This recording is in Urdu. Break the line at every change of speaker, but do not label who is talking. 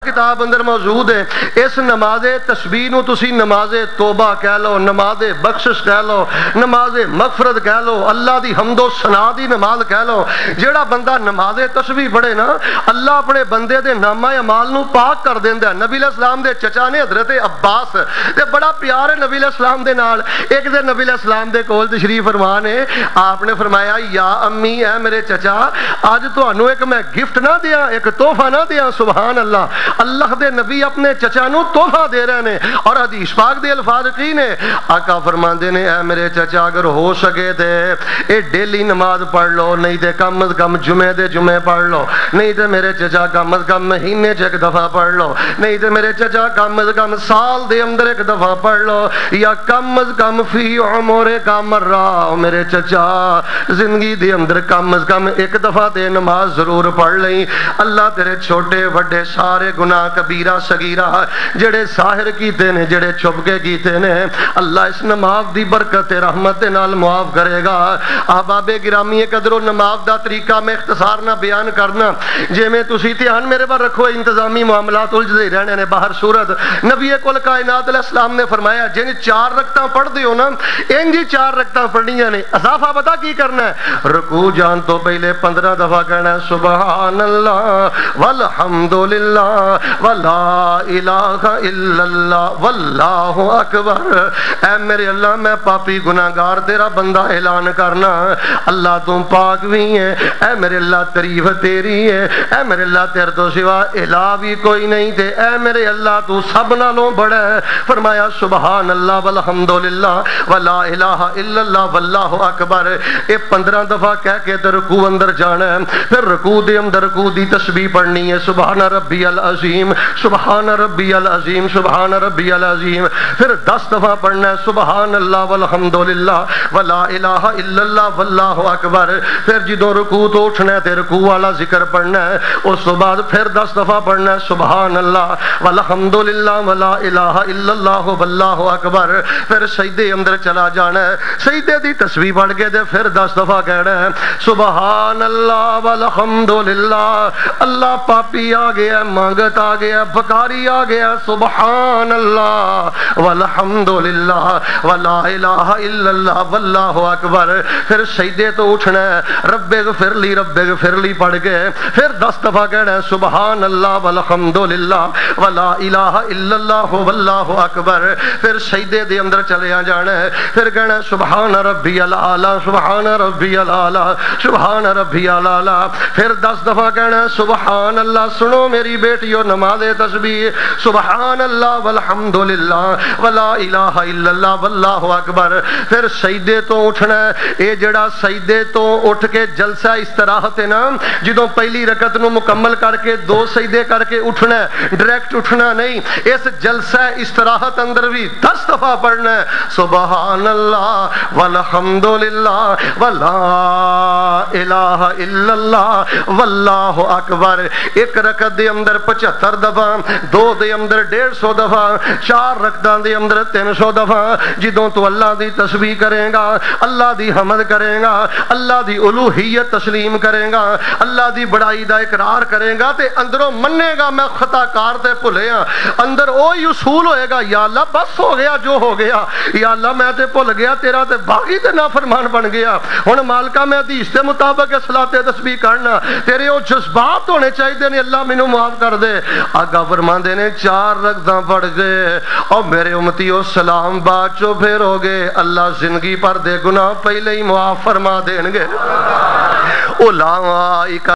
کتاب اندر موجود ہے. اس نماز تسبیح نو تسی نماز توبہ کہہ لو, نماز بخشش کہہ لو, نماز مغفرت کہہ لو, اللہ دی حمد و ثنا دی نماز کہہ لو. جیڑا بندہ نماز تسبیح پڑھے نا, اللہ اپنے بندے دے نامہ اعمال نو پاک کر دیندا ہے. نبی علیہ السلام دے چچا نے حضرت عباس تے بڑا پیار ہے نبی علیہ السلام دے نال. ایک دن نبی علیہ السلام دے کول تشریف فرما نے, آپ نے فرمایا یا امی اے میرے چچا, آج تانوں ایک میں گفٹ نہ دیاں, ایک تحفہ نہ دیاں. سبحان اللہ, اللہ دے نبی اپنے چچا نو تحفہ دے رہے نے. اور حدیث پاک دے الفاظ کی نے, آقا فرماندے نے اے میرے چچا اگر ہو سکے تے اے ڈیلی نماز پڑھ لو, نہیں تے کم از کم جمعے دے جمعے پڑھ لو, نہیں تے میرے چچا کم از کم مہینے چ ایک دفعہ پڑھ لو, نہیں تے میرے چچا کم از کم سال دے اندر ایک دفعہ پڑھ لو, یا کم از کم فی عمر کا مرہ. میرے چچا زندگی دے اندر کم از کم ایک دفعہ تے نماز ضرور پڑھ لیں. اللہ تیرے چھوٹے وڈے سارے گناہ کبیرہ صغیرہ جڑے ظاہر کیتے نے جڑے چھپ کے کیتے نے, اللہ اس نماز دی برکت رحمت دے نال معاف کرے گا. احباب گرامی قدرو, نماز دا طریقہ میں اختصار نہ بیان کرنا, جے میں تسی دھیان میرے پر رکھو, انتظامی معاملات الجھدے رہنے نے باہر صورت. نبی کل کائنات علیہ السلام نے فرمایا جن 4 رکعتاں پڑھ دیو نا, انج 4 رکعتاں پڑھنیاں نے. اضافہ پتہ کی کرنا ہے, رکوع جان تو پہلے 15 دفعہ کہنا ہے سبحان اللہ والحمدللہ ولا الہ الا اللہ واللہ اکبر. اے میرے اللہ میں پاپی گناہگار تیرا بندہ اعلان کرنا, اللہ تم پاک بھی ہے, اے میرے اللہ تعریف تیری ہے, اے میرے اللہ تیرے تو سوا الہ بھی کوئی نہیں تے, اے میرے اللہ تو سب نالوں بڑا ہے. فرمایا سبحان اللہ والحمدللہ ولا الہ الا اللہ واللہ اکبر. اے 15 دفعہ کہہ کے تے رکوع اندر جانا ہے. پھر رکوع دے اندر رکوع دی تسبیح پڑھنی ہے سبحان ربی العظیم سبحان ربی العظیم سبحان ربی العظیم. پھر 10 دفعہ پڑھنا ہے سبحان اللہ والحمدللہ ولا الہ الا اللہ واللہ اکبر. پھر جدوں رکوع تو اٹھنا ہے تے رکوع والا ذکر پڑھنا ہے. اس تو بعد پھر 10 دفعہ پڑھنا ہے سبحان اللہ والحمدللہ ولا الہ الا اللہ واللہ اکبر. پھر سجدے اندر چلا جانا ہے, سجدے دی تسبیح پڑھ کے تے پھر 10 دفعہ کہنا ہے سبحان اللہ والحمدللہ. اللہ پاپی آ گیا, مانگت آ گیا, بکاری آ گیا, سبحان اللہ والحمدللہ ولا الہ الا اللہ واللہ اکبر. پھر سجدے تو اٹھنا ہے, رب اغفر لی پڑھ کے پھر 10 دفعہ کہنا ہے سبحان اللہ والحمدللہ ولا الہ الا اللہ واللہ اکبر. پھر سجدے دے اندر چلے جانا ہے, پھر کہنا ہے سبحان ربی الاعلی سبحان ربی الاعلی سبحان ربی الاعلی. پھر 10 دفعہ کہنا ہے سبحان اللہ. سنو میری بیٹیو نماز تسبیح سبحان اللہ والحمدللہ ولا الہ الا اللہ واللہ اکبر. پھر سجدے تو اٹھنا ہے, اے جڑا سجدے تو اٹھ کے جلسہ استراحت ہے نا, جدوں پہلی رکعت نو مکمل کر کے 2 سجدے کر کے اٹھنا ہے, ڈائریکٹ اٹھنا نہیں. اس جلسہ استراحت اندر بھی 10 دفعہ پڑھنا ہے سبحان اللہ والحمدللہ ولا الہ الا اللہ واللہ اکبر. ایک رکعت دے اندر 75 دفعہ, 2 دے اندر 150 دفعہ, 4 رکعتاں دے اندر 300 دفعہ. جدوں تو اللہ دی تسبیح کریں گا, اللہ دی حمد کریں گا, اللہ دی الوہیت تسلیم کریں گا, اللہ دی بڑائی دا اقرار کریں گا, تے اندروں مننے گا میں خطا کار تے بھلے ہاں. اندر وہی اصول ہوئے گا, یا اللہ بس ہو گیا جو ہو گیا, یا اللہ میں تے بھل گیا, تیرا تے باغی تے نافرمان بن گیا. ہن مالکا میں حدیث دے مطابق صلاۃ تسبیح کرنا, تیرے او جذبات ہونے چاہیے نے, اللہ مینوں معاف کر دے. آقا فرماندے نے 4 رکعتاں پڑھ گئے اور میرے امتیو سلام بعد چو پھیرو گے, اللہ زندگی پر دے گناہ پہلے ہی معاف فرما دیں گے. اولئک